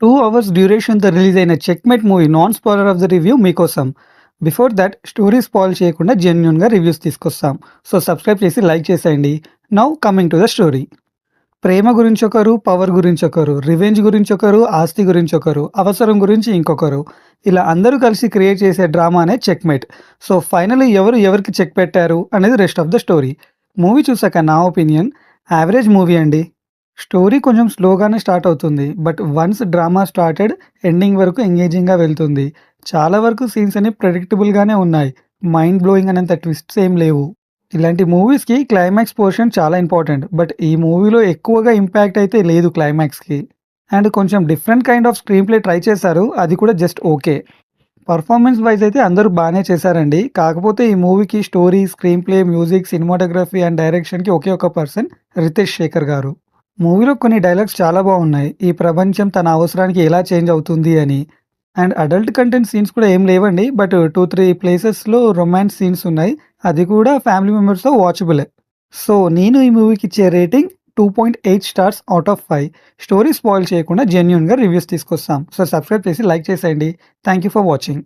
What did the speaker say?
2 hours డ్యూరేషన్‌తో release అయిన 'checkmate' movie non spoiler of the review మీకోసం. బిఫోర్ థట్ స్టోరీ స్పాయిల్ చేయకుండా జెన్యూన్‌గా రివ్యూస్ తీసుకొస్తాం. సో సబ్స్క్రైబ్ చేసి లైక్ చేసేయండి. Now coming to the story. ప్రేమ గురించొకరు, పవర్ గురించొకరు, రివెంజ్ గురించొకరు, ఆస్తి గురించొకరు, అవసరం గురించి ఇంకొకరు. ఇలా అందరూ కలిసి క్రియేట్ చేసే డ్రామానే 'చెక్‌మేట్'. సో ఫైనల్లీ ఎవరు ఎవరికి చెక్ పెట్టారు అనేది rest of the story. Movie చూసాక నా ఒపీనియన్ యావరేజ్ మూవీ అండి. స్టోరీ కొంచెం స్లోగానే స్టార్ట్ అవుతుంది. But once drama started ending వరకు ఎంగేజింగ్‌గా వెళ్తుంది. చాలా వరకు సీన్స్ అన్ని ప్రెడిక్టబుల్‌గానే ఉన్నాయి. మైండ్ బ్లోయింగ్ అనేంత ట్విస్ట్స్ ఏం లేవు. ఇలాంటి మూవీస్‌కి క్లైమాక్స్ పోర్షన్ చాలా ఇంపార్టెంట్. బట్ ఈ మూవీలో ఎక్కువగా ఇంపాక్ట్ అయితే లేదు క్లైమాక్స్‌కి. అండ్ కొంచెం different kind off screen play try చేశారు. అది కూడా జస్ట్ ఓకే. పర్ఫార్మెన్స్ వైస్ అయితే అందరూ బానే చేశారండి. కాకపోతే ఈ మూవీకి story, screenplay, music, cinematography and డైరెక్షన్‌కి ఒకే ఒక పర్సన్ 'రితేష్ శేఖర్' గారు. మూవీలో కొన్ని డైలాగ్స్ చాలా బాగున్నాయి. ఈ ప్రపంచం తన అవసరానికి ఎలా చేంజ్ అవుతుంది అని. అండ్ అడల్ట్ కంటెంట్ సీన్స్ కూడా ఏం లేవండి. బట్ 2, 3 ప్లేసెస్‌లో రొమాన్స్ సీన్స్ ఉన్నాయి. అది కూడా ఫ్యామిలీ మెంబర్స్‌తో వాచబులే. సో నేను ఈ మూవీకి ఇచ్చే rating 2.8 stars out of 5. Story spoil చేయకుండా జెన్యూన్‌గా రివ్యూస్ తీసుకొస్తాం. సో సబ్స్క్రైబ్ చేసి లైక్ చేసేయండి. Thank you for watching.